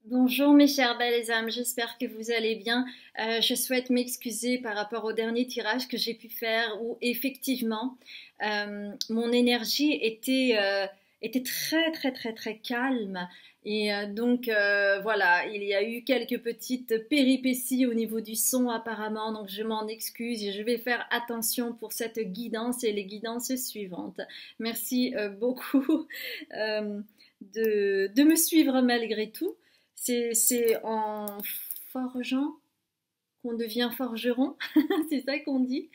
Bonjour mes chères belles âmes, j'espère que vous allez bien. Je souhaite m'excuser par rapport au dernier tirage que j'ai pu faire où effectivement mon énergie était très très très très calme et voilà, il y a eu quelques petites péripéties au niveau du son apparemment, donc je m'en excuse et je vais faire attention pour cette guidance et les guidances suivantes. Merci beaucoup de me suivre malgré tout. C'est en forgeant qu'on devient forgeron, c'est ça qu'on dit.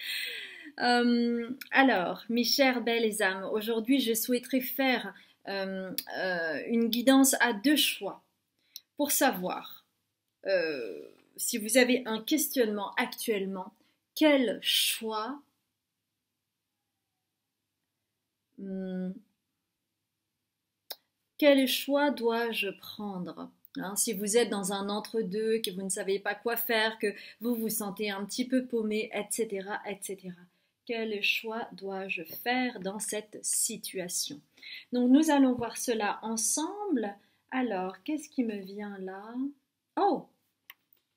Alors, mes chères belles âmes, aujourd'hui je souhaiterais faire une guidance à deux choix pour savoir euh, si vous avez un questionnement actuellement, quel choix hum, quel choix dois-je prendre? Hein, si vous êtes dans un entre-deux, que vous ne savez pas quoi faire, que vous vous sentez un petit peu paumé, etc., etc. Quel choix dois-je faire dans cette situation? Donc nous allons voir cela ensemble. Alors, qu'est-ce qui me vient là? Oh,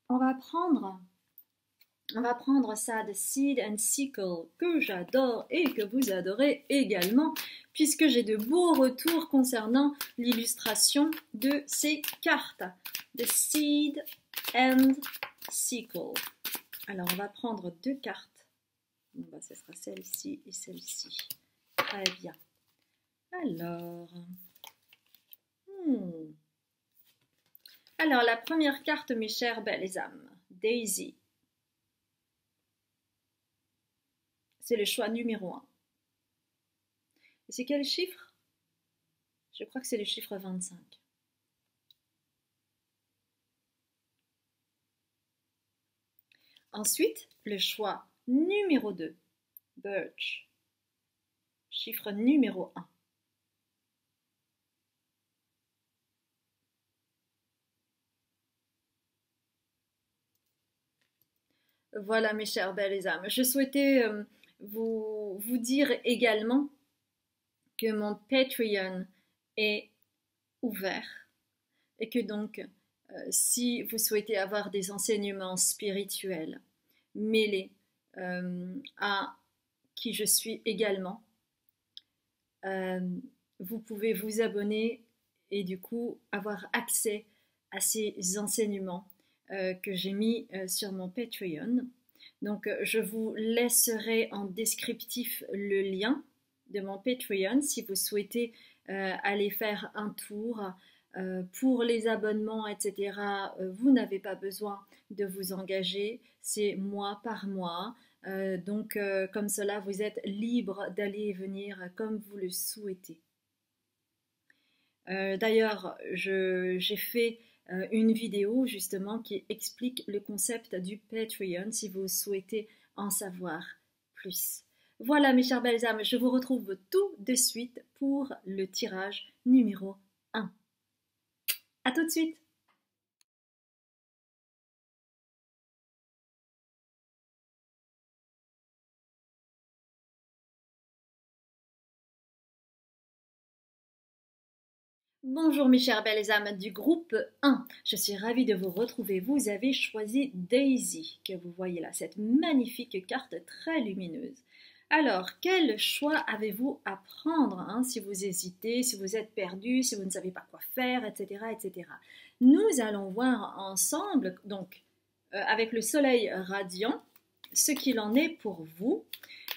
on va prendre on va prendre ça de Seed and Sickle, que j'adore et que vous adorez également, puisque j'ai de beaux retours concernant l'illustration de ces cartes. De Seed and Sickle. Alors, on va prendre deux cartes. Bon, bah, ce sera celle-ci et celle-ci. Très bien. Alors, hmm. Alors, la première carte, mes chères belles âmes, Daisy. C'est le choix numéro 1. Et c'est quel chiffre? Je crois que c'est le chiffre 25. Ensuite, le choix numéro 2, Birch, chiffre numéro 1. Voilà mes chères belles âmes. Je souhaitais vous dire également que mon Patreon est ouvert et que donc si vous souhaitez avoir des enseignements spirituels mêlés à qui je suis également, euh, vous pouvez vous abonner et du coup avoir accès à ces enseignements que j'ai mis sur mon Patreon. Donc je vous laisserai en descriptif le lien de mon Patreon si vous souhaitez aller faire un tour. Pour les abonnements, etc., vous n'avez pas besoin de vous engager, c'est mois par mois. Comme cela, vous êtes libre d'aller et venir comme vous le souhaitez. D'ailleurs, j'ai fait une vidéo justement qui explique le concept du Patreon si vous souhaitez en savoir plus. Voilà mes chères belles âmes, je vous retrouve tout de suite pour le tirage numéro 1. A tout de suite! Bonjour mes chères belles âmes du groupe 1, je suis ravie de vous retrouver. Vous avez choisi Daisy, que vous voyez là, cette magnifique carte très lumineuse. Alors, quel choix avez-vous à prendre hein, si vous hésitez, si vous êtes perdu, si vous ne savez pas quoi faire, etc. etc. Nous allons voir ensemble, donc avec le soleil radiant, ce qu'il en est pour vous.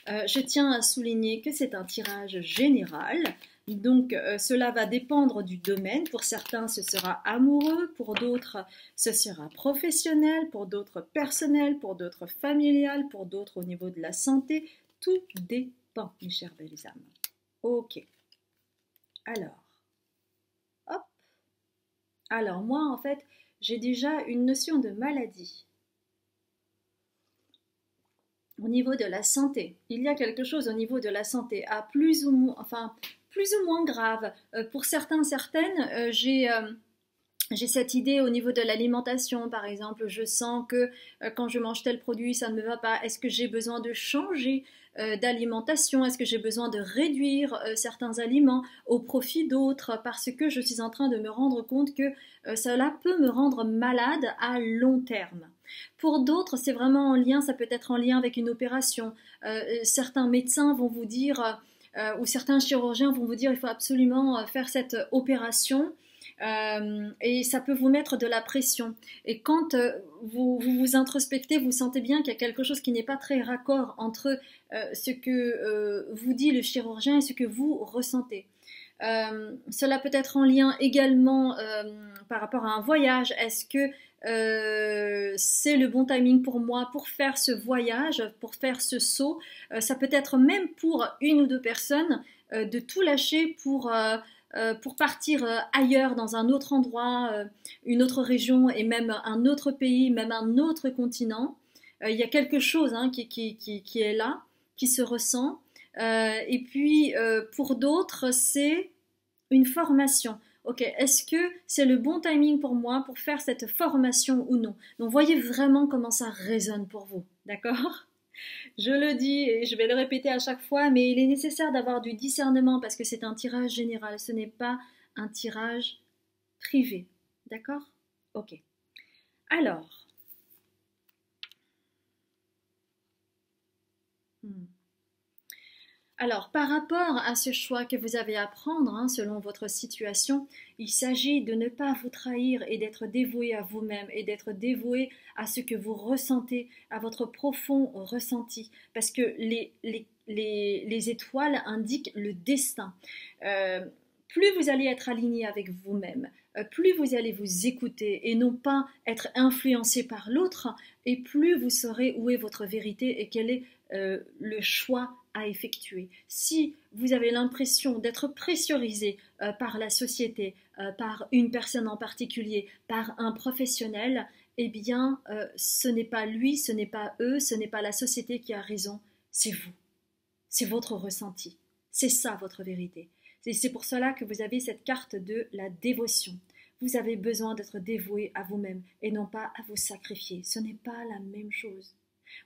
Je tiens à souligner que c'est un tirage général. Donc cela va dépendre du domaine. Pour certains, ce sera amoureux, pour d'autres, ce sera professionnel, pour d'autres personnel, pour d'autres familial, pour d'autres au niveau de la santé. Tout dépend, mes chères belles âmes. Ok. Alors, hop. Alors moi, en fait, j'ai déjà une notion de maladie. Au niveau de la santé, il y a quelque chose au niveau de la santé à plus ou moins grave. Pour certains, certaines, j'ai cette idée au niveau de l'alimentation, par exemple. Je sens que quand je mange tel produit, ça ne me va pas. Est-ce que j'ai besoin de changer d'alimentation? Est-ce que j'ai besoin de réduire certains aliments au profit d'autres parce que je suis en train de me rendre compte que cela peut me rendre malade à long terme? Pour d'autres, c'est vraiment en lien, ça peut être en lien avec une opération. Certains médecins vont vous dire, ou certains chirurgiens vont vous dire, il faut absolument faire cette opération. Et ça peut vous mettre de la pression. Et quand vous introspectez, vous sentez bien qu'il y a quelque chose qui n'est pas très raccord entre ce que vous dit le chirurgien et ce que vous ressentez. Cela peut être en lien également par rapport à un voyage. Est-ce que c'est le bon timing pour moi pour faire ce voyage, pour faire ce saut? Ça peut être même pour une ou deux personnes de tout lâcher pour partir ailleurs, dans un autre endroit, une autre région et même un autre pays, même un autre continent. Il y a quelque chose qui est là, qui se ressent. Et puis pour d'autres, c'est une formation. Ok, est-ce que c'est le bon timing pour moi pour faire cette formation ou non? Donc voyez vraiment comment ça résonne pour vous, d'accord? Je le dis et je vais le répéter à chaque fois, mais il est nécessaire d'avoir du discernement parce que c'est un tirage général, ce n'est pas un tirage privé, d'accord? Ok. Alors, hmm. Alors, par rapport à ce choix que vous avez à prendre, selon votre situation, il s'agit de ne pas vous trahir et d'être dévoué à vous-même et d'être dévoué à ce que vous ressentez, à votre profond ressenti. Parce que les étoiles indiquent le destin. Euh, Plus vous allez être aligné avec vous-même, plus vous allez vous écouter et non pas être influencé par l'autre, et plus vous saurez où est votre vérité et quel est le choix à effectuer. Si vous avez l'impression d'être pressurisé par la société, par une personne en particulier, par un professionnel, eh bien, ce n'est pas lui, ce n'est pas eux, ce n'est pas la société qui a raison, c'est vous. C'est votre ressenti. C'est ça votre vérité. C'est pour cela que vous avez cette carte de la dévotion. Vous avez besoin d'être dévoué à vous-même et non pas à vous sacrifier. Ce n'est pas la même chose.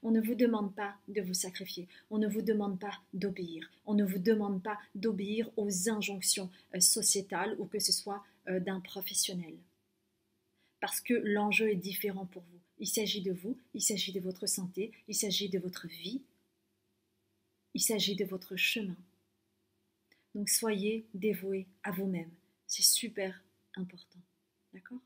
On ne vous demande pas de vous sacrifier, on ne vous demande pas d'obéir, on ne vous demande pas d'obéir aux injonctions sociétales ou que ce soit d'un professionnel. Parce que l'enjeu est différent pour vous. Il s'agit de vous, il s'agit de votre santé, il s'agit de votre vie, il s'agit de votre chemin. Donc soyez dévoués à vous-même. C'est super important. D'accord?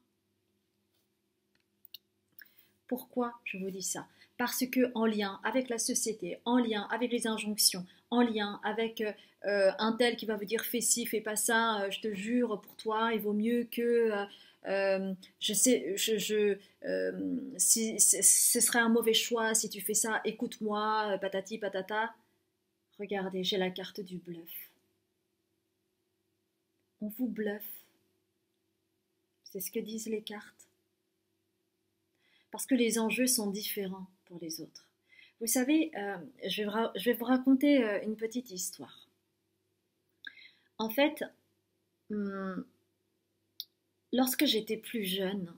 Pourquoi je vous dis ça? Parce que en lien avec la société, en lien avec les injonctions, en lien avec un tel qui va vous dire fais ci, fais pas ça, je te jure pour toi, il vaut mieux que je sais, si ce serait un mauvais choix si tu fais ça, écoute-moi, patati patata. Regardez, j'ai la carte du bluff. On vous bluffe. C'est ce que disent les cartes. Parce que les enjeux sont différents pour les autres. Vous savez, je vais vous raconter une petite histoire. En fait, lorsque j'étais plus jeune,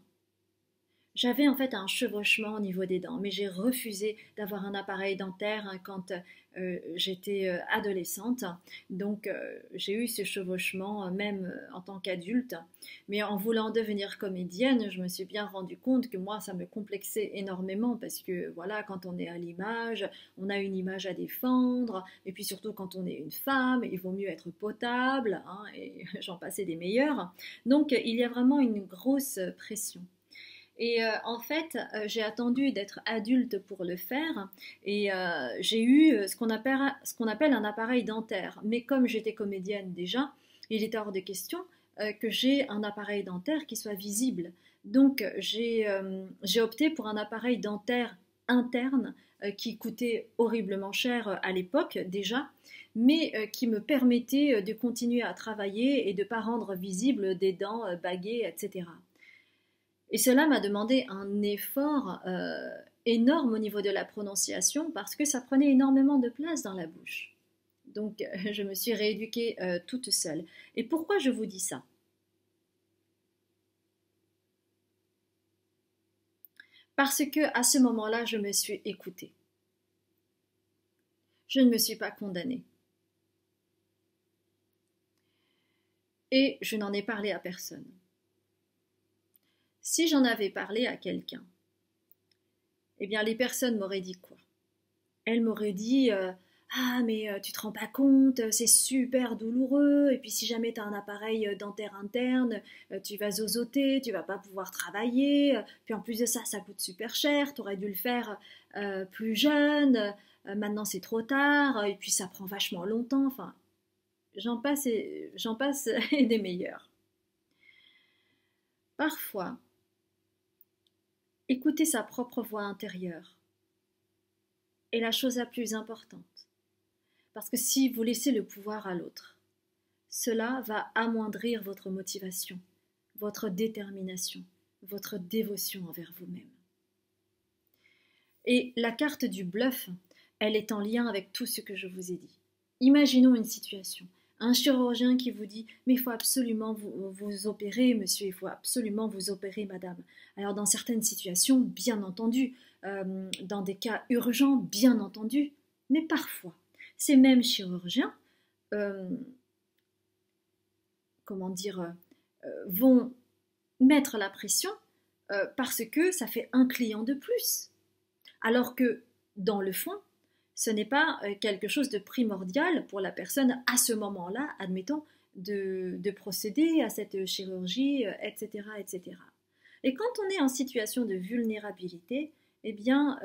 j'avais en fait un chevauchement au niveau des dents, mais j'ai refusé d'avoir un appareil dentaire quand j'étais adolescente. Donc j'ai eu ce chevauchement même en tant qu'adulte. Mais en voulant devenir comédienne, je me suis bien rendu compte que moi, ça me complexait énormément parce que voilà, quand on est à l'image, on a une image à défendre. Et puis surtout quand on est une femme, il vaut mieux être potable, et j'en passais des meilleurs. Donc il y a vraiment une grosse pression. Et en fait, j'ai attendu d'être adulte pour le faire et j'ai eu ce qu'on appelle un appareil dentaire. Mais comme j'étais comédienne déjà, il était hors de question que j'ai un appareil dentaire qui soit visible. Donc j'ai opté pour un appareil dentaire interne qui coûtait horriblement cher à l'époque déjà, mais qui me permettait de continuer à travailler et de ne pas rendre visibles des dents baguées, etc. Et cela m'a demandé un effort énorme au niveau de la prononciation parce que ça prenait énormément de place dans la bouche. Donc je me suis rééduquée toute seule. Et pourquoi je vous dis ça? Parce que à ce moment-là, je me suis écoutée. Je ne me suis pas condamnée. Et je n'en ai parlé à personne. Si j'en avais parlé à quelqu'un, eh bien les personnes m'auraient dit quoi? Elles m'auraient dit ah mais tu te rends pas compte, c'est super douloureux, et puis si jamais tu as un appareil dentaire interne, tu vas zozoter, tu vas pas pouvoir travailler, puis en plus de ça, ça coûte super cher, tu aurais dû le faire plus jeune, maintenant c'est trop tard, et puis ça prend vachement longtemps, enfin j'en passe et des meilleurs. Parfois, écouter sa propre voix intérieure est la chose la plus importante. Parce que si vous laissez le pouvoir à l'autre, cela va amoindrir votre motivation, votre détermination, votre dévotion envers vous-même. Et la carte du bluff, elle est en lien avec tout ce que je vous ai dit. Imaginons une situation. Un chirurgien qui vous dit « mais il faut absolument vous opérer, monsieur, il faut absolument vous opérer, madame ». Alors dans certaines situations, bien entendu, dans des cas urgents, bien entendu, mais parfois, ces mêmes chirurgiens, vont mettre la pression parce que ça fait un client de plus. Alors que, dans le fond, ce n'est pas quelque chose de primordial pour la personne à ce moment-là, admettons, de procéder à cette chirurgie, etc., etc. Et quand on est en situation de vulnérabilité, eh bien,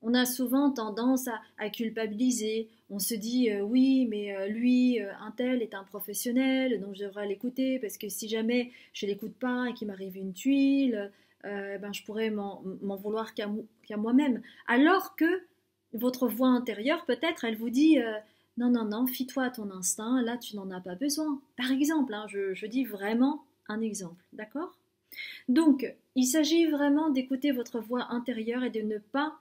on a souvent tendance à culpabiliser. On se dit oui, mais lui, un tel est un professionnel, donc je devrais l'écouter parce que si jamais je l'écoute pas et qu'il m'arrive une tuile, ben, je pourrais m'en vouloir qu'à moi-même. Alors que votre voix intérieure, peut-être, elle vous dit non, non, non, fie-toi à ton instinct, là tu n'en as pas besoin. Par exemple, hein, je dis vraiment un exemple, d'accord? Donc, il s'agit vraiment d'écouter votre voix intérieure et de ne pas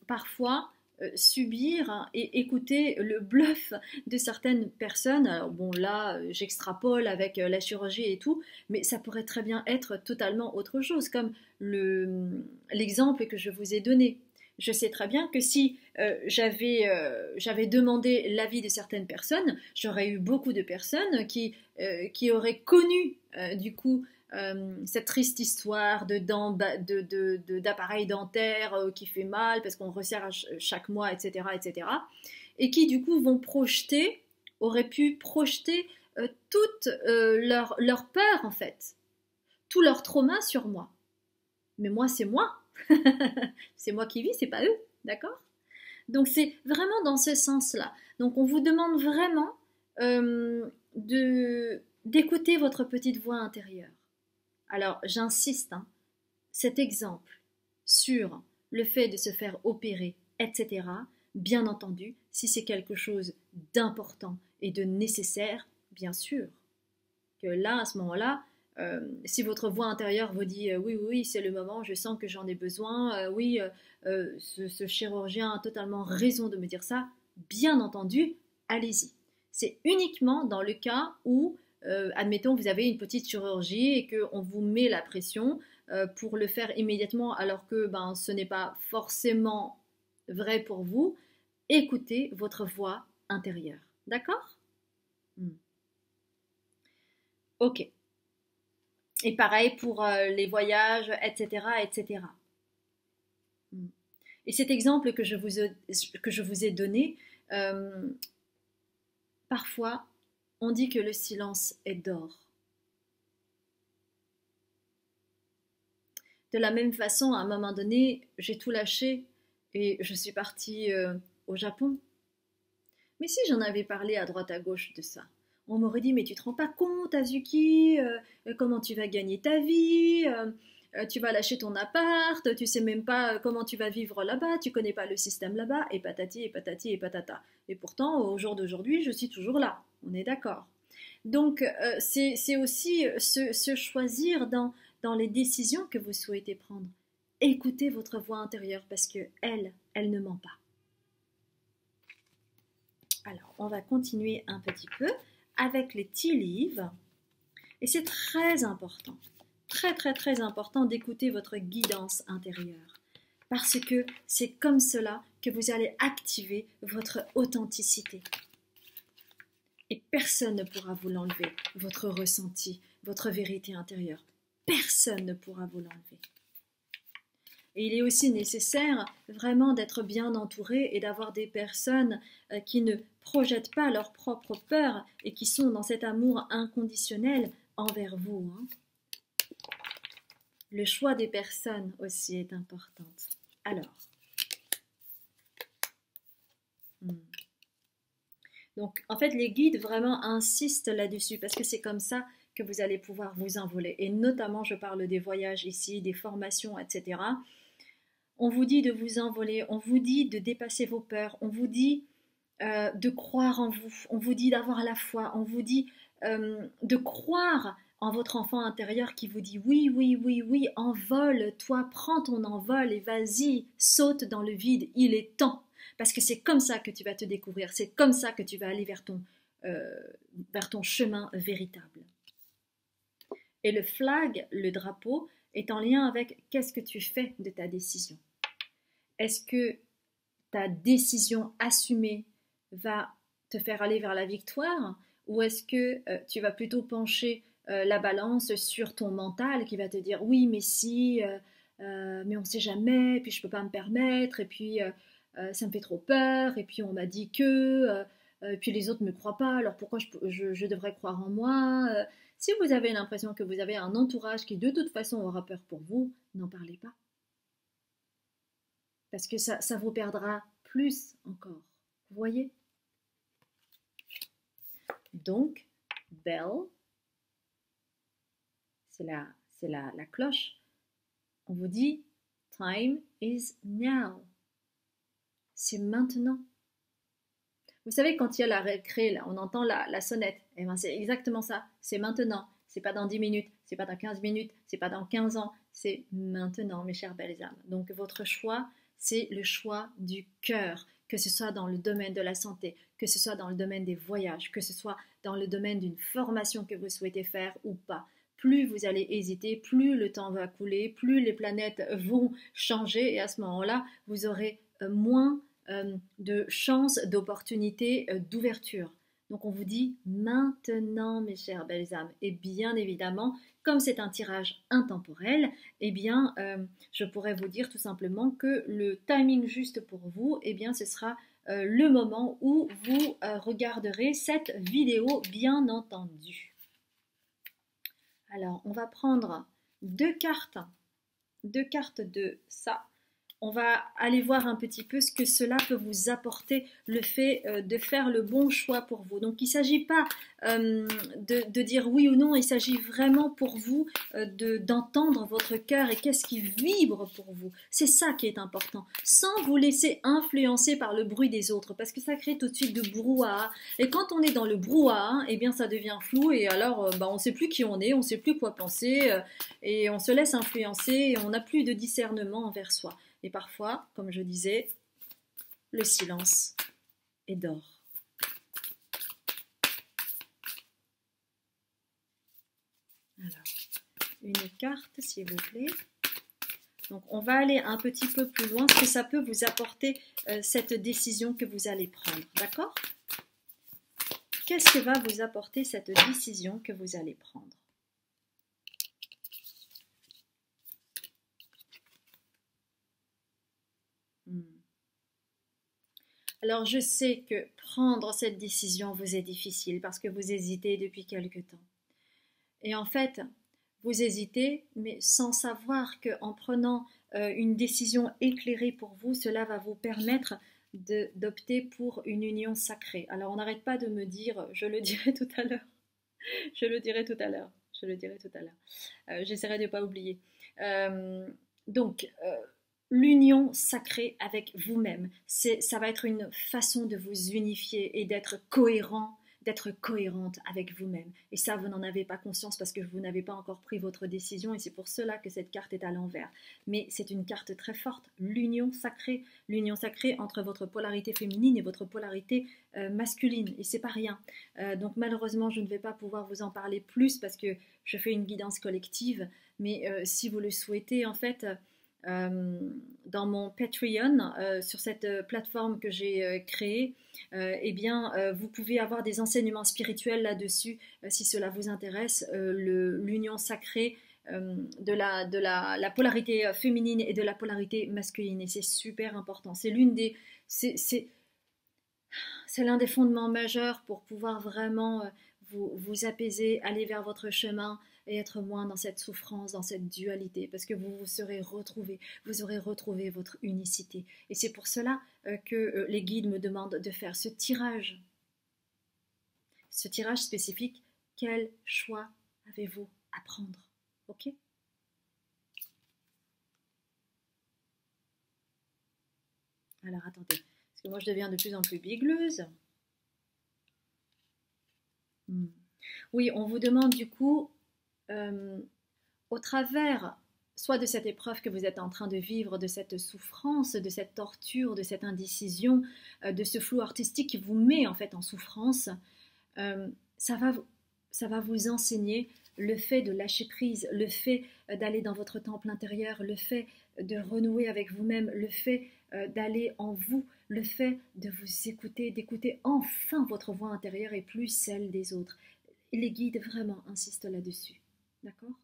parfois subir et écouter le bluff de certaines personnes. Alors bon, là, j'extrapole avec la chirurgie et tout, mais ça pourrait très bien être totalement autre chose, comme l'exemple que je vous ai donné. Je sais très bien que si j'avais demandé l'avis de certaines personnes, j'aurais eu beaucoup de personnes qui auraient connu du coup cette triste histoire d'appareil dentaire qui fait mal parce qu'on resserre chaque mois, etc., etc. Et qui du coup auraient pu projeter toute leur peur en fait, tout leur trauma sur moi. Mais moi, c'est moi. C'est moi qui vis, c'est pas eux, d'accord? Donc c'est vraiment dans ce sens-là. Donc on vous demande vraiment d'écouter votre petite voix intérieure. Alors j'insiste, hein, cet exemple sur le fait de se faire opérer, etc., bien entendu, si c'est quelque chose d'important et de nécessaire, bien sûr, que là, à ce moment-là, si votre voix intérieure vous dit oui, oui, oui, c'est le moment, je sens que j'en ai besoin, oui, ce chirurgien a totalement raison de me dire ça, bien entendu, allez-y. C'est uniquement dans le cas où, admettons, vous avez une petite chirurgie et qu'on vous met la pression pour le faire immédiatement alors que ce n'est pas forcément vrai pour vous, écoutez votre voix intérieure. D'accord? Ok. Et pareil pour les voyages, etc., etc. Et cet exemple que je vous ai donné, parfois, on dit que le silence est d'or. De la même façon, à un moment donné, j'ai tout lâché et je suis partie au Japon. Mais si j'en avais parlé à droite à gauche de ça, on m'aurait dit, mais tu te rends pas compte, Azuki, comment tu vas gagner ta vie, tu vas lâcher ton appart, tu sais même pas comment tu vas vivre là-bas, tu connais pas le système là-bas, et patati, et patati, et patata. Et pourtant, au jour d'aujourd'hui, je suis toujours là, on est d'accord. Donc, c'est aussi se choisir dans les décisions que vous souhaitez prendre. Écoutez votre voix intérieure, parce que elle ne ment pas. Alors, on va continuer un petit peu avec les tea leaves. Et c'est très important, très très très important d'écouter votre guidance intérieure. Parce que c'est comme cela que vous allez activer votre authenticité. Et personne ne pourra vous l'enlever, votre ressenti, votre vérité intérieure. Personne ne pourra vous l'enlever. Et il est aussi nécessaire vraiment d'être bien entouré et d'avoir des personnes qui ne projettent pas leur propre peur et qui sont dans cet amour inconditionnel envers vous. Le choix des personnes aussi est important. Alors, donc en fait les guides vraiment insistent là-dessus parce que c'est comme ça que vous allez pouvoir vous envoler. Et notamment je parle des voyages ici, des formations, etc. On vous dit de vous envoler, on vous dit de dépasser vos peurs, on vous dit de croire en vous, on vous dit d'avoir la foi, on vous dit de croire en votre enfant intérieur qui vous dit oui, oui, oui, oui, envole-toi, prends ton envol et vas-y, saute dans le vide, il est temps. Parce que c'est comme ça que tu vas te découvrir, c'est comme ça que tu vas aller vers ton chemin véritable. Et le flag, le drapeau, est en lien avec qu'est-ce que tu fais de ta décision. Est-ce que ta décision assumée va te faire aller vers la victoire ou est-ce que tu vas plutôt pencher la balance sur ton mental qui va te dire oui mais si, mais on ne sait jamais, puis je ne peux pas me permettre, et puis ça me fait trop peur, et puis on m'a dit que, puis les autres ne me croient pas, alors pourquoi je devrais croire en moi Si vous avez l'impression que vous avez un entourage qui de toute façon aura peur pour vous, n'en parlez pas. Parce que ça vous perdra plus encore. Vous voyez? Donc, bell, c'est la cloche. On vous dit, time is now. C'est maintenant. Vous savez, quand il y a la récré, là, on entend la sonnette. Eh ben, c'est exactement ça. C'est maintenant. C'est pas dans 10 minutes, c'est pas dans 15 minutes, c'est pas dans 15 ans. C'est maintenant, mes chères belles âmes. Donc, votre choix, c'est le choix du cœur, que ce soit dans le domaine de la santé, que ce soit dans le domaine des voyages, que ce soit dans le domaine d'une formation que vous souhaitez faire ou pas. Plus vous allez hésiter, plus le temps va couler, plus les planètes vont changer et à ce moment-là, vous aurez moins de chances, d'opportunités, d'ouverture. Donc on vous dit maintenant, mes chères belles âmes. Et bien évidemment, comme c'est un tirage intemporel, eh bien, je pourrais vous dire tout simplement que le timing juste pour vous, eh bien, ce sera le moment où vous regarderez cette vidéo, bien entendu. Alors, on va prendre deux cartes de ça. On va aller voir un petit peu ce que cela peut vous apporter, le fait de faire le bon choix pour vous. Donc il ne s'agit pas de dire oui ou non, il s'agit vraiment pour vous d'entendre votre cœur et qu'est-ce qui vibre pour vous. C'est ça qui est important, sans vous laisser influencer par le bruit des autres, parce que ça crée tout de suite de brouhaha. Et quand on est dans le brouhaha, eh bien ça devient flou et alors on ne sait plus qui on est, on ne sait plus quoi penser et on se laisse influencer et on n'a plus de discernement envers soi. Et parfois, comme je disais, le silence est d'or. Alors, une carte, s'il vous plaît. Donc, on va aller un petit peu plus loin, ce que ça peut vous apporter, cette décision que vous allez prendre. D'accord? Qu'est-ce que va vous apporter cette décision que vous allez prendre? Alors je sais que prendre cette décision vous est difficile parce que vous hésitez depuis quelque temps. Et en fait, vous hésitez, mais sans savoir qu'en prenant une décision éclairée pour vous, cela va vous permettre d'opter pour une union sacrée. Alors on n'arrête pas de me dire, je le dirai tout à l'heure, je le dirai tout à l'heure, je le dirai tout à l'heure. J'essaierai de ne pas oublier. Donc, l'union sacrée avec vous-même, ça va être une façon de vous unifier et d'être cohérent, d'être cohérente avec vous-même. Et ça, vous n'en avez pas conscience parce que vous n'avez pas encore pris votre décision et c'est pour cela que cette carte est à l'envers. Mais c'est une carte très forte, l'union sacrée entre votre polarité féminine et votre polarité masculine. Et c'est pas rien. Donc malheureusement, je ne vais pas pouvoir vous en parler plus parce que je fais une guidance collective. Mais si vous le souhaitez, en fait, dans mon Patreon, sur cette plateforme que j'ai créée, eh bien, vous pouvez avoir des enseignements spirituels là-dessus, si cela vous intéresse, l'union sacrée la polarité féminine et de la polarité masculine. Et c'est super important. C'est l'un des fondements majeurs pour pouvoir vraiment vous apaiser, aller vers votre chemin et être moins dans cette souffrance, dans cette dualité, parce que vous vous serez retrouvés, vous aurez retrouvé votre unicité. Et c'est pour cela que les guides me demandent de faire ce tirage spécifique. Quel choix avez-vous à prendre? Ok? Alors attendez, parce que moi je deviens de plus en plus bigleuse. Oui, on vous demande du coup, au travers soit de cette épreuve que vous êtes en train de vivre, de cette souffrance, de cette torture, de cette indécision, de ce flou artistique qui vous met en fait en souffrance, ça va vous enseigner le fait de lâcher prise, le fait d'aller dans votre temple intérieur, le fait de renouer avec vous-même, le fait d'aller en vous, le fait de vous écouter, d'écouter enfin votre voix intérieure et plus celle des autres. Et les guides vraiment insistent là-dessus. D'accord?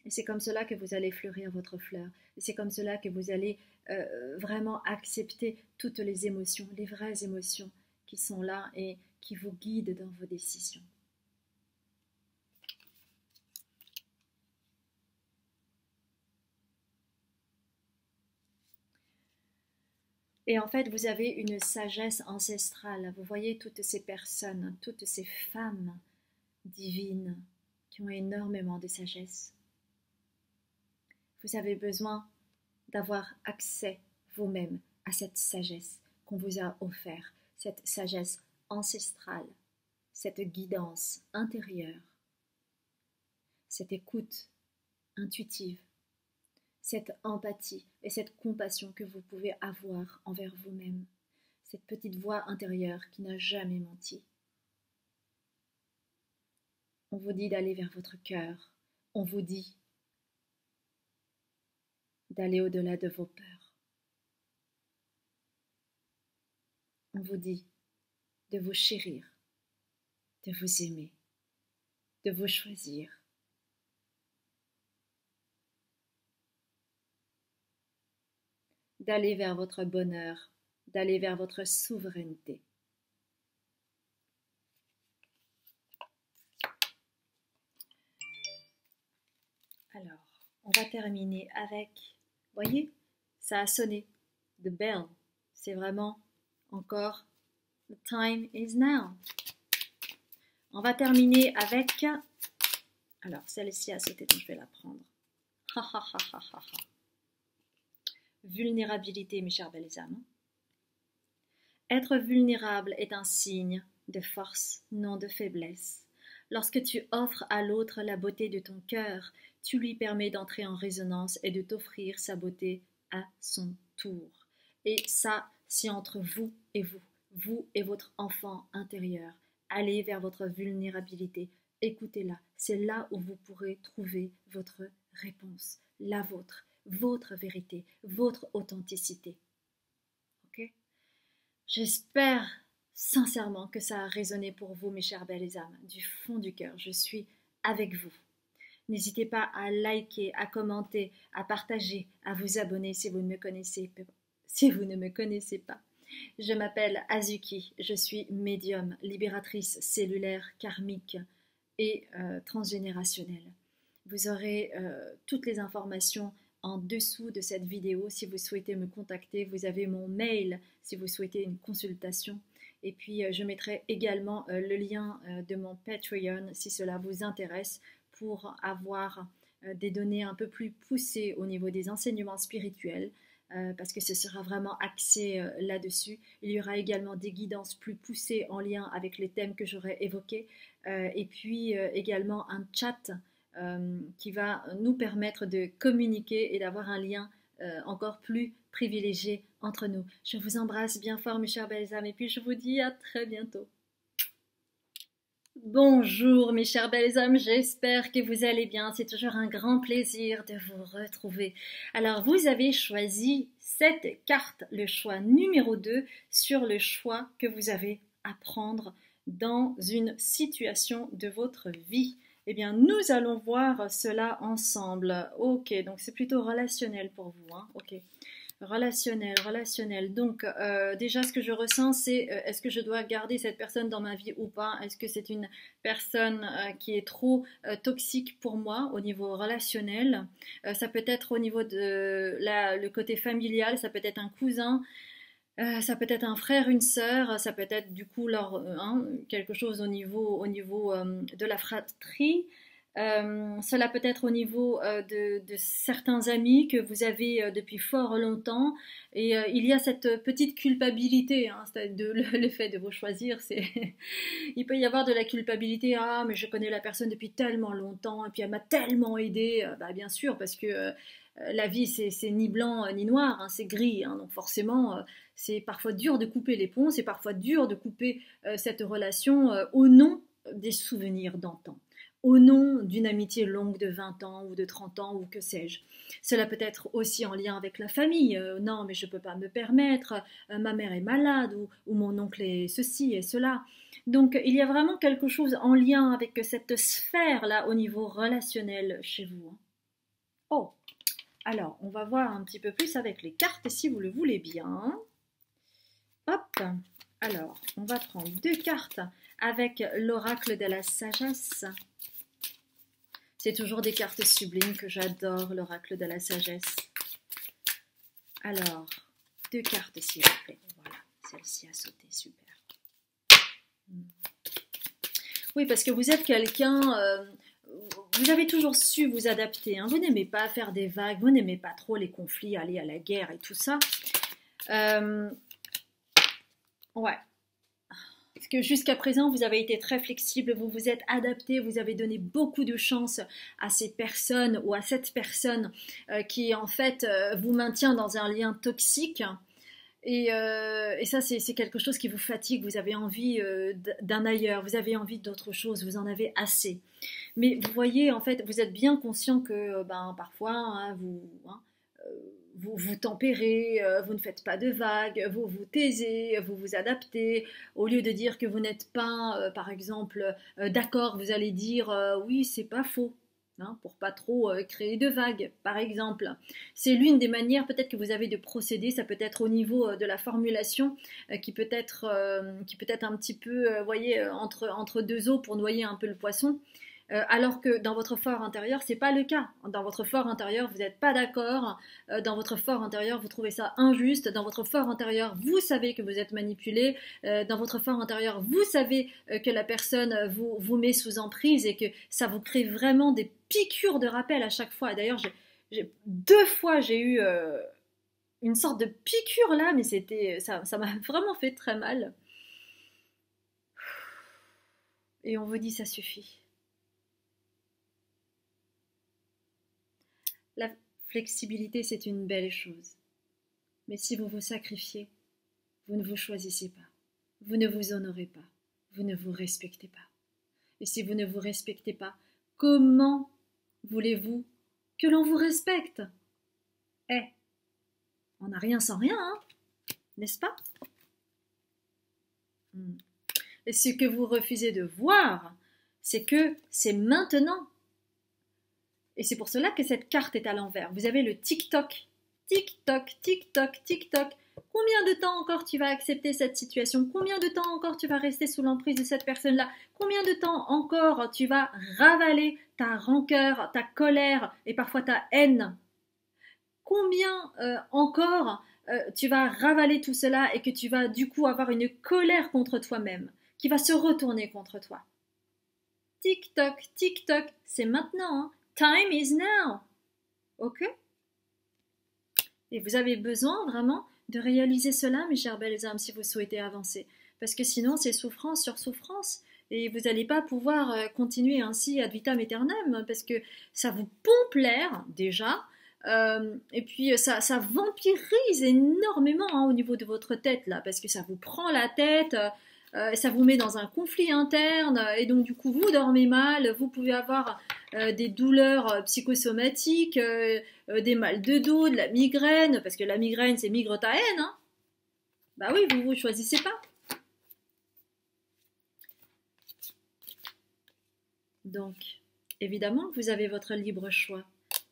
Et c'est comme cela que vous allez fleurir votre fleur. Et c'est comme cela que vous allez vraiment accepter toutes les émotions, les vraies émotions qui sont là et qui vous guident dans vos décisions. Et en fait, vous avez une sagesse ancestrale. Vous voyez toutes ces personnes, toutes ces femmes divines qui ont énormément de sagesse. Vous avez besoin d'avoir accès vous-même à cette sagesse qu'on vous a offerte, cette sagesse ancestrale, cette guidance intérieure, cette écoute intuitive, cette empathie et cette compassion que vous pouvez avoir envers vous-même, cette petite voix intérieure qui n'a jamais menti. On vous dit d'aller vers votre cœur, on vous dit d'aller au-delà de vos peurs. On vous dit de vous chérir, de vous aimer, de vous choisir. D'aller vers votre bonheur, d'aller vers votre souveraineté. Alors, on va terminer avec, voyez, ça a sonné, the bell, c'est vraiment encore, the time is now. On va terminer avec, alors celle-ci a sauté donc je vais la prendre. Ha ha ha ha ha ha. Vulnérabilité, mes chères belles âmes. Être vulnérable est un signe de force, non de faiblesse. Lorsque tu offres à l'autre la beauté de ton cœur, tu lui permets d'entrer en résonance et de t'offrir sa beauté à son tour. Et ça, c'est entre vous et votre enfant intérieur. Allez vers votre vulnérabilité, écoutez-la. C'est là où vous pourrez trouver votre réponse, la vôtre, votre vérité, votre authenticité. Ok ? J'espère sincèrement que ça a résonné pour vous, mes chères belles âmes, du fond du cœur. Je suis avec vous. N'hésitez pas à liker, à commenter, à partager, à vous abonner si vous ne me connaissez pas. Je m'appelle Azuki, je suis médium, libératrice cellulaire, karmique et transgénérationnelle. Vous aurez toutes les informations en dessous de cette vidéo si vous souhaitez me contacter. Vous avez mon mail si vous souhaitez une consultation. Et puis je mettrai également le lien de mon Patreon si cela vous intéresse pour avoir des données un peu plus poussées au niveau des enseignements spirituels parce que ce sera vraiment axé là-dessus. Il y aura également des guidances plus poussées en lien avec les thèmes que j'aurais évoqués et puis également un chat qui va nous permettre de communiquer et d'avoir un lien encore plus privilégié entre nous. Je vous embrasse bien fort mes chères belles âmes et puis je vous dis à très bientôt. Bonjour mes chers belles âmes, j'espère que vous allez bien. C'est toujours un grand plaisir de vous retrouver. Alors vous avez choisi cette carte, le choix numéro 2 sur le choix que vous avez à prendre dans une situation de votre vie. Eh bien, nous allons voir cela ensemble. Ok, donc c'est plutôt relationnel pour vous, hein. Ok. Relationnel, relationnel. Donc, déjà, ce que je ressens, c'est est-ce que je dois garder cette personne dans ma vie ou pas? Est-ce que c'est une personne qui est trop toxique pour moi au niveau relationnel? Ça peut être au niveau de le côté familial, ça peut être un cousin, ça peut être un frère, une sœur, ça peut être du coup hein, quelque chose au niveau de la fratrie. Cela peut être au niveau de certains amis que vous avez depuis fort longtemps et il y a cette petite culpabilité, hein, le fait de vous choisir, il peut y avoir de la culpabilité, ah mais je connais la personne depuis tellement longtemps et puis elle m'a tellement aidé, bah, bien sûr parce que la vie c'est ni blanc ni noir, hein, c'est gris, hein, donc forcément c'est parfois dur de couper les ponts, c'est parfois dur de couper cette relation au nom des souvenirs d'antan, au nom d'une amitié longue de 20 ans ou de 30 ans ou que sais-je. Cela peut être aussi en lien avec la famille. Non, mais je ne peux pas me permettre, ma mère est malade ou mon oncle est ceci et cela. Donc il y a vraiment quelque chose en lien avec cette sphère-là au niveau relationnel chez vous, hein. Oh, alors on va voir un petit peu plus avec les cartes si vous le voulez bien. Hop, alors on va prendre 2 cartes avec l'oracle de la sagesse. C'est toujours des cartes sublimes que j'adore, l'oracle de la sagesse. Alors, 2 cartes s'il vous plaît. Voilà, celle-ci a sauté, super. Oui, parce que vous êtes quelqu'un, vous avez toujours su vous adapter, hein. Vous n'aimez pas faire des vagues, vous n'aimez pas trop les conflits, aller à la guerre et tout ça. Ouais. Parce que jusqu'à présent, vous avez été très flexible, vous vous êtes adapté, vous avez donné beaucoup de chance à ces personnes ou à cette personne qui en fait vous maintient dans un lien toxique. Et ça, c'est quelque chose qui vous fatigue, vous avez envie d'un ailleurs, vous avez envie d'autre chose, vous en avez assez. Mais vous voyez, en fait, vous êtes bien conscient que parfois, hein, vous tempérez, vous ne faites pas de vagues, vous vous taisez, vous vous adaptez. Au lieu de dire que vous n'êtes pas, par exemple, d'accord, vous allez dire oui, c'est pas faux. Hein, pour pas trop créer de vagues, par exemple. C'est l'une des manières peut-être que vous avez de procéder, ça peut être au niveau de la formulation qui peut être un petit peu, voyez, entre deux eaux pour noyer un peu le poisson. Alors que dans votre fort intérieur, c'est pas le cas. Dans votre fort intérieur, vous n'êtes pas d'accord. Dans votre fort intérieur, vous trouvez ça injuste. Dans votre fort intérieur, vous savez que vous êtes manipulé. Dans votre fort intérieur, vous savez que la personne vous met sous emprise et que ça vous crée vraiment des piqûres de rappel à chaque fois. Et d'ailleurs, 2 fois, j'ai eu une sorte de piqûre là, mais ça m'a vraiment fait très mal. Et on vous dit ça suffit. La flexibilité, c'est une belle chose. Mais si vous vous sacrifiez, vous ne vous choisissez pas. Vous ne vous honorez pas. Vous ne vous respectez pas. Et si vous ne vous respectez pas, comment voulez-vous que l'on vous respecte? On n'a rien sans rien, hein, n'est-ce pas? Et ce que vous refusez de voir, c'est que c'est maintenant. Et c'est pour cela que cette carte est à l'envers. Vous avez le tic-toc, tic-toc, tic-toc, tic-toc. Combien de temps encore tu vas accepter cette situation? Combien de temps encore tu vas rester sous l'emprise de cette personne-là? Combien de temps encore tu vas ravaler ta rancœur, ta colère et parfois ta haine? Combien encore tu vas ravaler tout cela et que tu vas du coup avoir une colère contre toi-même qui va se retourner contre toi? Tic-toc, tic-toc, c'est maintenant, hein. Time is now. Ok? Et vous avez besoin vraiment de réaliser cela, mes chères belles âmes, si vous souhaitez avancer. Parce que sinon, c'est souffrance sur souffrance. Et vous n'allez pas pouvoir continuer ainsi ad vitam aeternam, parce que ça vous pompe l'air, déjà. Et puis, ça vampirise énormément, hein, au niveau de votre tête, là, parce que ça vous prend la tête. ça vous met dans un conflit interne, et donc du coup vous dormez mal, vous pouvez avoir des douleurs psychosomatiques, des mal de dos, de la migraine, parce que la migraine c'est migre ta haine, hein. Bah oui, vous choisissez pas. Donc, évidemment, vous avez votre libre choix,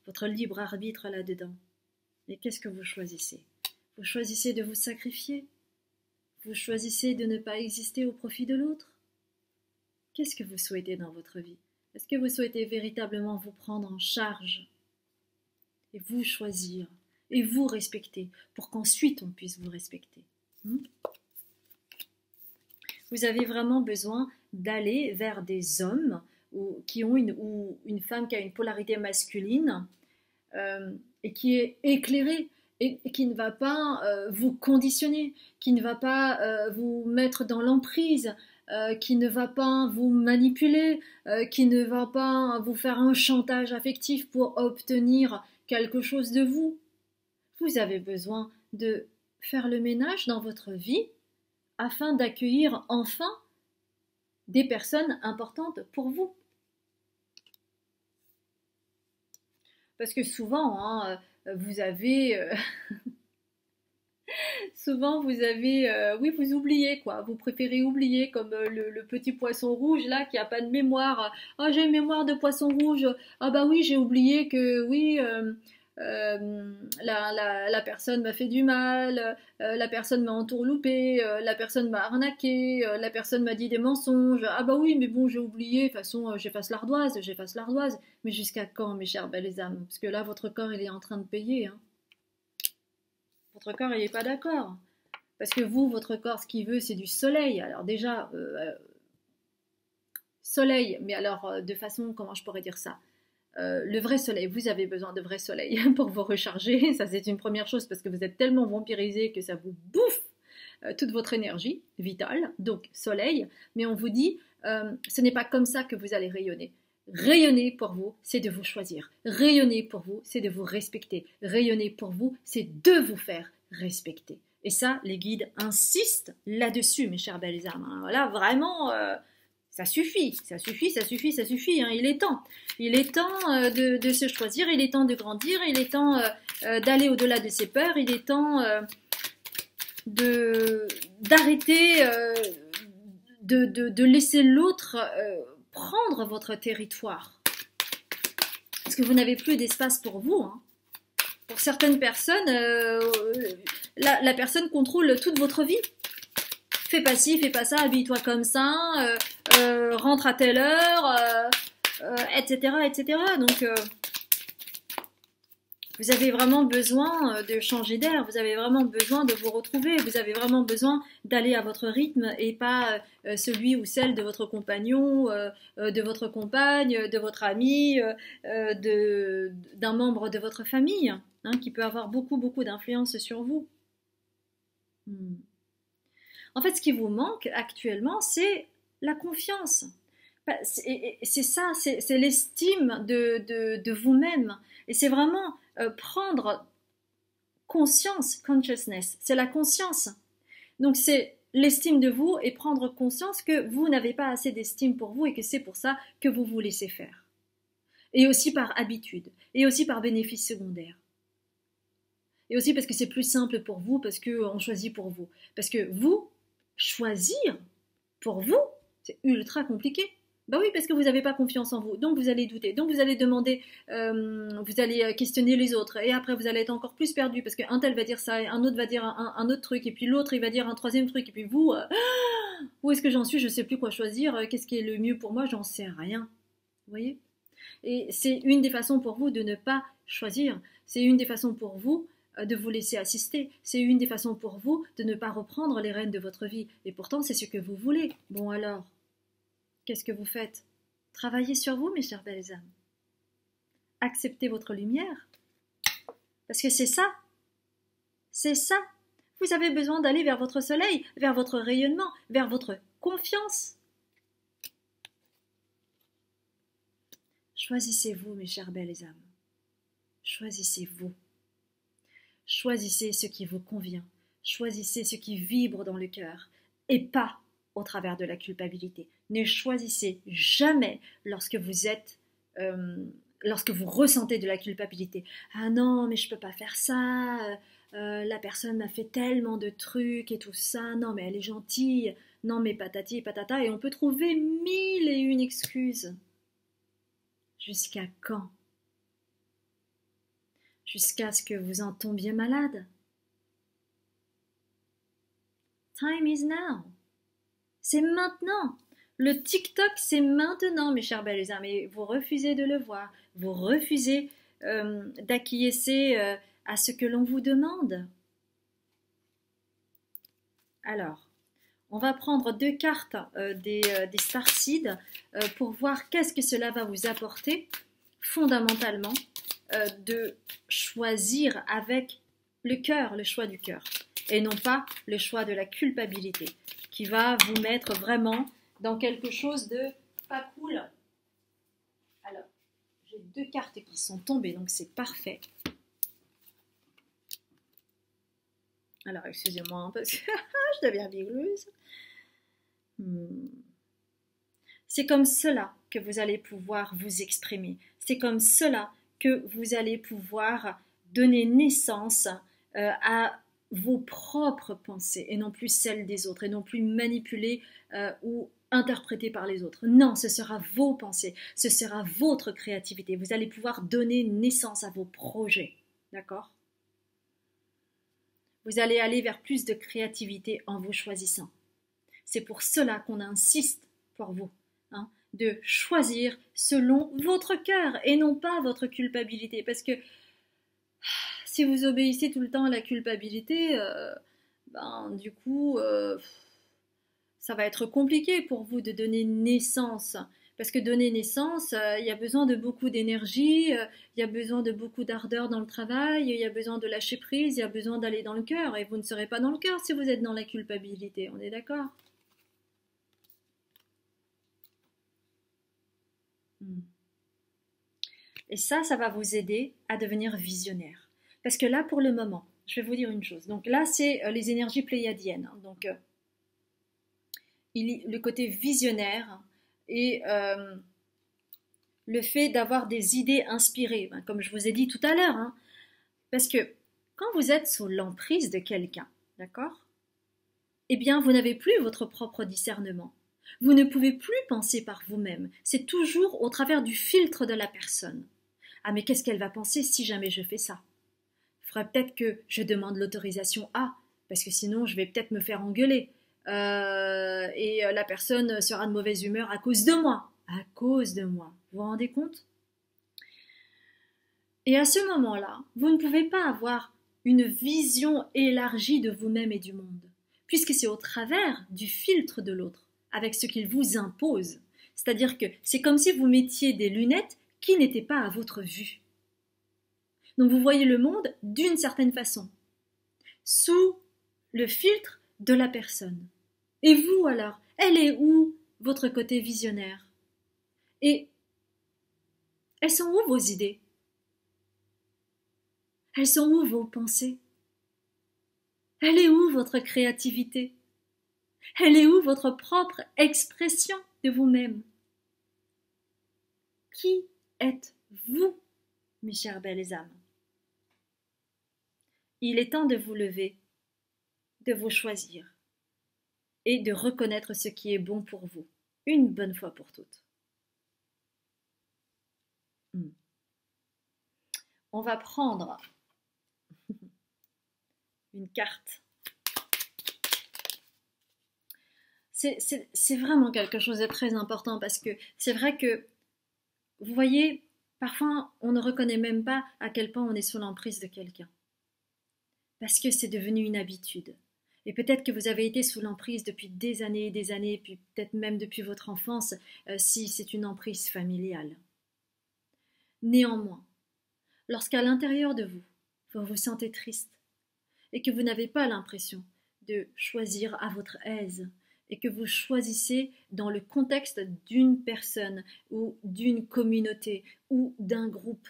votre libre arbitre là-dedans. Mais qu'est-ce que vous choisissez? Vous choisissez de vous sacrifier? Vous choisissez de ne pas exister au profit de l'autre? Qu'est-ce que vous souhaitez dans votre vie? Est-ce que vous souhaitez véritablement vous prendre en charge et vous choisir et vous respecter pour qu'ensuite on puisse vous respecter? Vous avez vraiment besoin d'aller vers des hommes ou une femme qui a une polarité masculine et qui est éclairée et qui ne va pas vous conditionner, qui ne va pas vous mettre dans l'emprise, qui ne va pas vous manipuler, qui ne va pas vous faire un chantage affectif pour obtenir quelque chose de vous. Vous avez besoin de faire le ménage dans votre vie afin d'accueillir enfin des personnes importantes pour vous. Parce que souvent, hein, vous avez... souvent, vous avez... oui, vous oubliez, quoi. Vous préférez oublier, comme le petit poisson rouge, là, qui n'a pas de mémoire. « Ah, j'ai une mémoire de poisson rouge. Ah bah oui, j'ai oublié que, oui... la personne m'a fait du mal, la personne m'a entourloupé, la personne m'a arnaqué, la personne m'a dit des mensonges. Ah bah oui, mais bon, j'ai oublié, de toute façon, j'efface l'ardoise. Mais jusqu'à quand, mes chères belles âmes? Parce que là, votre corps, il est en train de payer. Hein. Votre corps, il n'est pas d'accord. Parce que vous, votre corps, ce qu'il veut, c'est du soleil. Alors déjà, soleil, mais alors de façon, comment je pourrais dire ça? Le vrai soleil, vous avez besoin de vrai soleil pour vous recharger, ça c'est une première chose parce que vous êtes tellement vampirisé que ça vous bouffe toute votre énergie vitale, donc soleil, mais on vous dit ce n'est pas comme ça que vous allez rayonner. Rayonner pour vous, c'est de vous choisir. Rayonner pour vous, c'est de vous respecter. Rayonner pour vous, c'est de vous faire respecter. Et ça, les guides insistent là-dessus, mes chères belles âmes. Hein. Voilà, vraiment... ça suffit. Hein. Il est temps de se choisir, il est temps de grandir, il est temps d'aller au-delà de ses peurs, il est temps d'arrêter de laisser l'autre prendre votre territoire. Parce que vous n'avez plus d'espace pour vous. Hein. Pour certaines personnes, la personne contrôle toute votre vie. Fais pas ci, fais pas ça, habille-toi comme ça, rentre à telle heure, etc., etc. Donc, vous avez vraiment besoin de changer d'air, vous avez vraiment besoin de vous retrouver, vous avez vraiment besoin d'aller à votre rythme et pas celui ou celle de votre compagnon, de votre compagne, de votre ami, d'un membre de votre famille, hein, qui peut avoir beaucoup, beaucoup d'influence sur vous. En fait, ce qui vous manque actuellement, c'est la confiance. C'est ça, c'est l'estime de vous-même. Et c'est vraiment prendre conscience, consciousness, c'est la conscience. Donc c'est l'estime de vous et prendre conscience que vous n'avez pas assez d'estime pour vous et que c'est pour ça que vous vous laissez faire. Et aussi par habitude, et aussi par bénéfice secondaire. Et aussi parce que c'est plus simple pour vous, parce qu'on choisit pour vous. Parce que vous, choisir pour vous, c'est ultra compliqué. Bah oui, parce que vous n'avez pas confiance en vous, donc vous allez douter, donc vous allez demander, vous allez questionner les autres, et après vous allez être encore plus perdu, parce qu'un tel va dire ça, et un autre va dire un autre truc, et puis l'autre il va dire un troisième truc, et puis vous, où est-ce que j'en suis? Je ne sais plus quoi choisir, qu'est-ce qui est le mieux pour moi? J'en sais rien. Vous voyez? Et c'est une des façons pour vous de ne pas choisir, c'est une des façons pour vous de vous laisser assister. C'est une des façons pour vous de ne pas reprendre les rênes de votre vie. Et pourtant, c'est ce que vous voulez. Bon alors, qu'est-ce que vous faites? Travaillez sur vous, mes chères belles âmes. Acceptez votre lumière. Parce que c'est ça. C'est ça. Vous avez besoin d'aller vers votre soleil, vers votre rayonnement, vers votre confiance. Choisissez-vous, mes chères belles âmes. Choisissez-vous. Choisissez ce qui vous convient. Choisissez ce qui vibre dans le cœur et pas au travers de la culpabilité. Ne choisissez jamais lorsque vous ressentez de la culpabilité. Ah non, mais je peux pas faire ça. La personne m'a fait tellement de trucs et tout ça. Non, mais elle est gentille. Non, mais patati et patata. Et on peut trouver 1001 excuses. Jusqu'à quand? Jusqu'à ce que vous en tombiez malade. Time is now. C'est maintenant. Le TikTok, c'est maintenant, mes chers belles âmes. Et vous refusez de le voir. Vous refusez d'acquiescer à ce que l'on vous demande. Alors, on va prendre 2 cartes des Starseeds pour voir qu'est-ce que cela va vous apporter fondamentalement de choisir avec le cœur, le choix du cœur, et non pas le choix de la culpabilité, qui va vous mettre vraiment dans quelque chose de pas cool. Alors, j'ai 2 cartes qui sont tombées, donc c'est parfait. Alors, excusez-moi, parce que je deviens bigleuse. C'est comme cela que vous allez pouvoir vous exprimer. C'est comme cela que vous allez pouvoir donner naissance à vos propres pensées et non plus celles des autres et non plus manipulées ou interprétées par les autres. Non, ce sera vos pensées, ce sera votre créativité. Vous allez pouvoir donner naissance à vos projets. D'accord ? Vous allez aller vers plus de créativité en vous choisissant. C'est pour cela qu'on insiste pour vous, hein, de choisir selon votre cœur et non pas votre culpabilité. Parce que si vous obéissez tout le temps à la culpabilité, du coup, ça va être compliqué pour vous de donner naissance. Parce que donner naissance, il y a besoin de beaucoup d'énergie, il y a besoin de beaucoup d'ardeur dans le travail, il y a besoin de lâcher prise, il y a besoin d'aller dans le cœur. Et vous ne serez pas dans le cœur si vous êtes dans la culpabilité. On est d'accord ? Et ça va vous aider à devenir visionnaire. Parce que là, pour le moment, je vais vous dire une chose. Donc là, c'est les énergies pléiadiennes. Donc, le côté visionnaire et le fait d'avoir des idées inspirées, comme je vous ai dit tout à l'heure. Hein, parce que quand vous êtes sous l'emprise de quelqu'un, d'accord ? Eh bien, vous n'avez plus votre propre discernement. Vous ne pouvez plus penser par vous-même. C'est toujours au travers du filtre de la personne. Ah, mais qu'est-ce qu'elle va penser si jamais je fais ça ? Il faudrait peut-être que je demande l'autorisation à, parce que sinon je vais peut-être me faire engueuler. Et la personne sera de mauvaise humeur à cause de moi. À cause de moi. Vous vous rendez compte ? Et à ce moment-là, vous ne pouvez pas avoir une vision élargie de vous-même et du monde, puisque c'est au travers du filtre de l'autre, avec ce qu'il vous impose. C'est-à-dire que c'est comme si vous mettiez des lunettes qui n'étaient pas à votre vue. Donc vous voyez le monde d'une certaine façon, sous le filtre de la personne. Et vous alors, elle est où votre côté visionnaire ? Et elles sont où vos idées ? Elles sont où vos pensées ? Elle est où votre créativité ? Elle est où votre propre expression de vous-même ? Qui êtes-vous, mes chères belles âmes ? Il est temps de vous lever, de vous choisir et de reconnaître ce qui est bon pour vous, une bonne fois pour toutes. On va prendre une carte. C'est vraiment quelque chose de très important parce que c'est vrai que, vous voyez, parfois on ne reconnaît même pas à quel point on est sous l'emprise de quelqu'un. Parce que c'est devenu une habitude. Et peut-être que vous avez été sous l'emprise depuis des années, et puis peut-être même depuis votre enfance, si c'est une emprise familiale. Néanmoins, lorsqu'à l'intérieur de vous, vous vous sentez triste, et que vous n'avez pas l'impression de choisir à votre aise, et que vous choisissez dans le contexte d'une personne, ou d'une communauté, ou d'un groupe,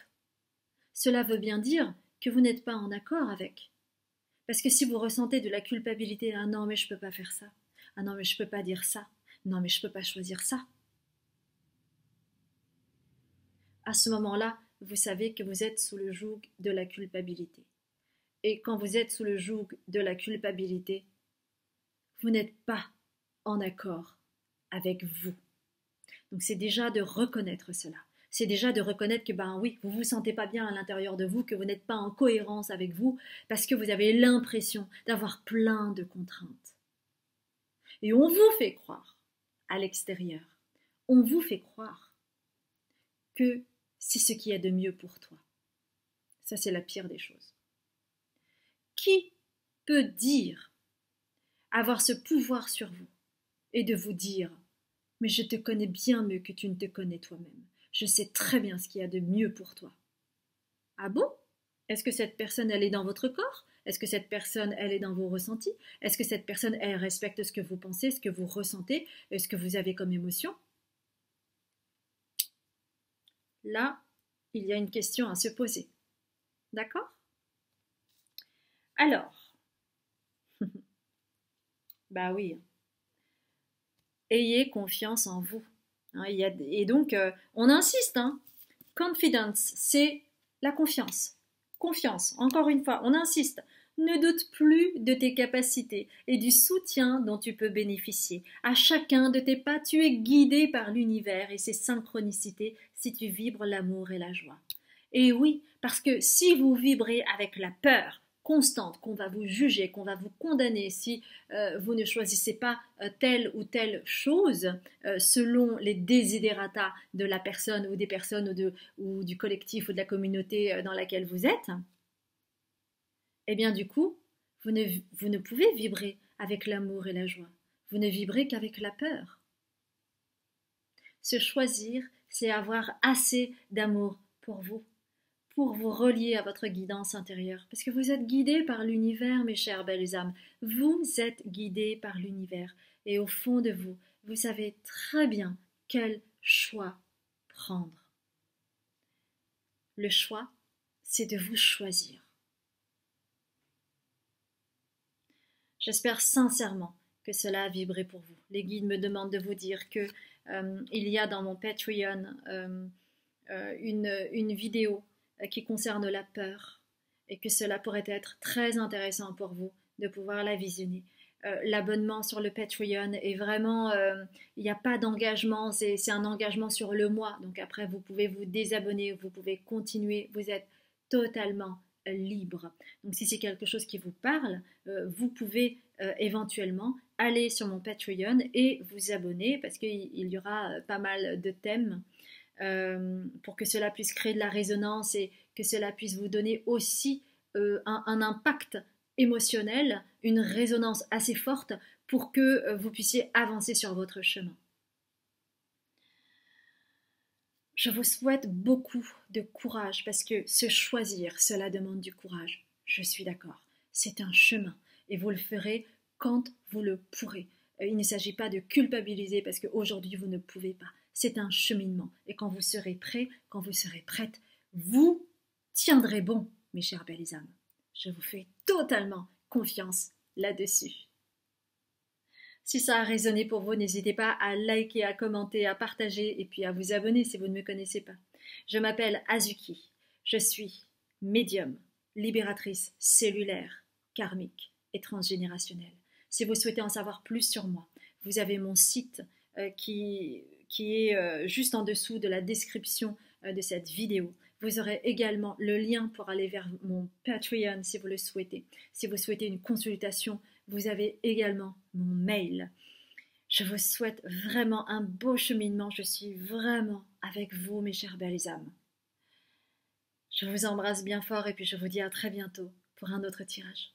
cela veut bien dire que vous n'êtes pas en accord avec. Parce que si vous ressentez de la culpabilité, ah non mais je peux pas faire ça, Ah non, mais je ne peux pas dire ça. Non, mais je ne peux pas choisir ça. À ce moment-là, vous savez que vous êtes sous le joug de la culpabilité. Et quand vous êtes sous le joug de la culpabilité, vous n'êtes pas en accord avec vous. Donc c'est déjà de reconnaître cela. C'est déjà de reconnaître que ben oui, vous vous sentez pas bien à l'intérieur de vous, que vous n'êtes pas en cohérence avec vous, parce que vous avez l'impression d'avoir plein de contraintes. Et on vous fait croire, à l'extérieur, on vous fait croire que c'est ce qui est de mieux pour toi. Ça, c'est la pire des choses. Qui peut dire, avoir ce pouvoir sur vous, et de vous dire « Mais je te connais bien mieux que tu ne te connais toi-même. Je sais très bien ce qu'il y a de mieux pour toi. » Ah bon? Est-ce que cette personne, elle est dans votre corps? Est-ce que cette personne, elle est dans vos ressentis? Est-ce que cette personne, elle respecte ce que vous pensez, ce que vous ressentez, ce que vous avez comme émotion? Là, il y a une question à se poser. D'accord? Alors, bah oui, ayez confiance en vous. Et donc, on insiste, hein. Confidence, c'est la confiance. Confiance, encore une fois, on insiste. Ne doute plus de tes capacités et du soutien dont tu peux bénéficier. À chacun de tes pas, tu es guidé par l'univers et ses synchronicités si tu vibres l'amour et la joie. Et oui, parce que si vous vibrez avec la peur constante qu'on va vous juger, qu'on va vous condamner si vous ne choisissez pas telle ou telle chose selon les desiderata de la personne ou des personnes ou du collectif ou de la communauté dans laquelle vous êtes, eh bien du coup, vous ne pouvez vibrer avec l'amour et la joie. Vous ne vibrez qu'avec la peur. Se choisir, c'est avoir assez d'amour pour vous relier à votre guidance intérieure. Parce que vous êtes guidés par l'univers, mes chères belles âmes. Vous êtes guidés par l'univers. Et au fond de vous, vous savez très bien quel choix prendre. Le choix, c'est de vous choisir. J'espère sincèrement que cela a vibré pour vous. Les guides me demandent de vous dire que il y a dans mon Patreon une vidéo qui concerne la peur et que cela pourrait être très intéressant pour vous de pouvoir la visionner. L'abonnement sur le Patreon est vraiment, il n'y a pas d'engagement, c'est un engagement sur le mois. Donc après, vous pouvez vous désabonner, vous pouvez continuer, vous êtes totalement libre. Donc si c'est quelque chose qui vous parle, vous pouvez éventuellement aller sur mon Patreon et vous abonner parce qu'il y aura pas mal de thèmes pour que cela puisse créer de la résonance et que cela puisse vous donner aussi un impact émotionnel, une résonance assez forte pour que vous puissiez avancer sur votre chemin. Je vous souhaite beaucoup de courage parce que se choisir, cela demande du courage. Je suis d'accord. C'est un chemin et vous le ferez quand vous le pourrez. Il ne s'agit pas de culpabiliser parce qu'aujourd'hui vous ne pouvez pas. C'est un cheminement et quand vous serez prêt, quand vous serez prête, vous tiendrez bon, mes chères belles âmes. Je vous fais totalement confiance là-dessus. Si ça a résonné pour vous, n'hésitez pas à liker, à commenter, à partager et puis à vous abonner si vous ne me connaissez pas. Je m'appelle Azuki. Je suis médium, libératrice cellulaire, karmique et transgénérationnelle. Si vous souhaitez en savoir plus sur moi, vous avez mon site qui est juste en dessous de la description de cette vidéo. Vous aurez également le lien pour aller vers mon Patreon si vous le souhaitez. Si vous souhaitez une consultation, vous avez également mon mail. Je vous souhaite vraiment un beau cheminement. Je suis vraiment avec vous, mes chères belles âmes. Je vous embrasse bien fort et puis je vous dis à très bientôt pour un autre tirage.